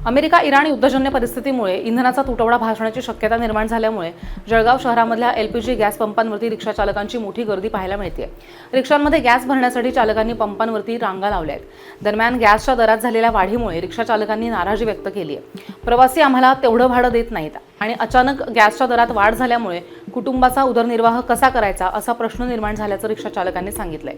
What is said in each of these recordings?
America Iran युद्धजन्य परिस्थितीमुळे इंधनाचा तुटवडा भासण्याची शक्यता निर्माण झाल्यामुळे जळगाव शहरामधल्या एलपीजी गॅस पंपांवरती रिक्षा चालकांची मोठी गर्दी पाहायला मिळते। रिक्षांमध्ये गॅस भरण्यासाठी चालकांनी पंपांवरती रांगा लावल्या आहेत। दरम्यान गॅसच्या दरात झालेल्या वाढीमुळे रिक्षा चालकांनी नाराजी व्यक्त केली आहे। प्रवासी आम्हाला तेवढं भाडं देत नाहीत आणि अचानक गॅसच्या दरात वाढ झाल्यामुळे कुटुंबाचा उदरनिर्वाह कसा करायचा असा प्रश्न निर्माण झाल्याचं रिक्षा चालकांनी सांगितलंय।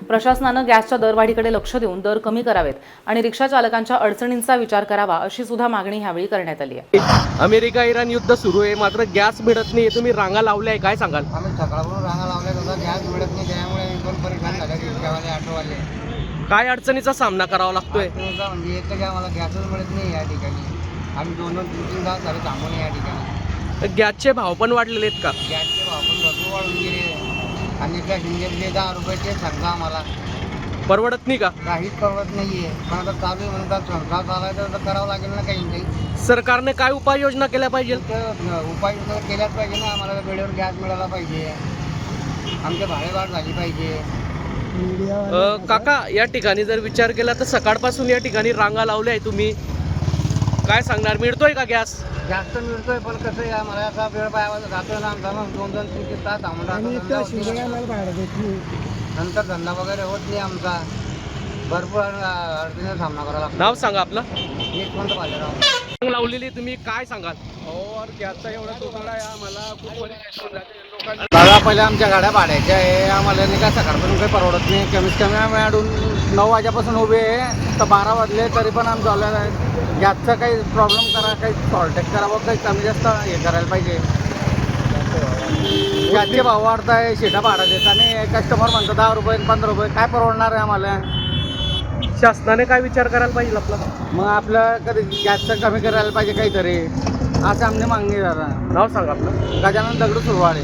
प्रशासनानं गॅसच्या दरवाढीकडे लक्ष देऊन दर कमी करावेत आणि रिक्षा चालकांच्या अडचणींचा विचार करावा अशी सुद्धा मागणी यावेळी करण्यात आली आहे। अमेरिका इराण युद्ध सुरू आहे, मात्र गॅस मिळत नाही। तुम्ही रांगा लावल्याय, काय सांगाल? आम्ही सकाळपासून रांगा लावल्या होता, गॅस मिळत नाही, त्यामुळे एकदम परेशान झाले रिक्षावाले, ऑटोवाले। काय अडचणीचा सामना करावा लागतोय? म्हणजे एक तर आम्हाला गॅसच मिळत नाही या ठिकाणी। आम्ही 2-3 तास झाले थांबून या ठिकाणी। गॅसचे भाव पण वाढलेले आहेत का? गॅसचे भाव पण भरपूर वाढून गेले आणि त्या सिंगलचे 10 रुपये ते सांगता आम्हाला। परवडत नाही का? काहीच परवडत नाहीये, पण आता चालू आहे म्हणतात संसार चालायचा तर करावं लागेल ना काही काही। सरकारने काय उपाययोजना केल्या पाहिजे? उपाययोजना केल्याच पाहिजे ना, आम्हाला वेळेवर गॅस मिळाला पाहिजे, आमच्या भाडेवाढ झाली पाहिजे। काका, या ठिकाणी जर विचार केला तर सकाळपासून या ठिकाणी रांगा लावल्या आहे तुम्ही, काय सांगणार? मिळतोय का गॅस? जास्त मिळतोय, पण कसं आहे आम्हाला असा वेळ पाहावा जातोय ना आमचा, मग 2-3 तास थांबून नंतर धंदा वगैरे होत नाही आमचा, भरपूर अडचणीचा सामना करावा लागतो। नाव सांगा आपलं? यशवंत बाजीराव। लावलेली तुम्ही काय सांगाल? गॅसचा एवढा तुकडा आहे, आम्हाला खूप परेशान होते। दादा, पहिल्या आमच्या गाड्या भाड्याच्या आहे, आम्हाला नाही का सकाळपासून काही परवडत नाही। कमीत कमी आम्ही अडून 9 वाजेपासून उभे आहे तर 12 वाजले तरी पण आम्ही चालू आहे। गॅसचा काही प्रॉब्लेम करा, काही सॉल्टेज करावं, काही कमी जास्त हे करायला पाहिजे। गॅसचे भाव वाढत आहे, शेटा भाडा देत आणि कस्टमर म्हणतो 10 रुपये 15 रुपये, काय परवडणार आहे आम्हाला? शासनाने काय विचार करायला पाहिजे आपला? मग आपलं कधी गॅसचं कमी करायला पाहिजे काहीतरी, असं आमची मागणी दादा। नाव सांगा आपलं? गजानन दगडू सुरवाडे।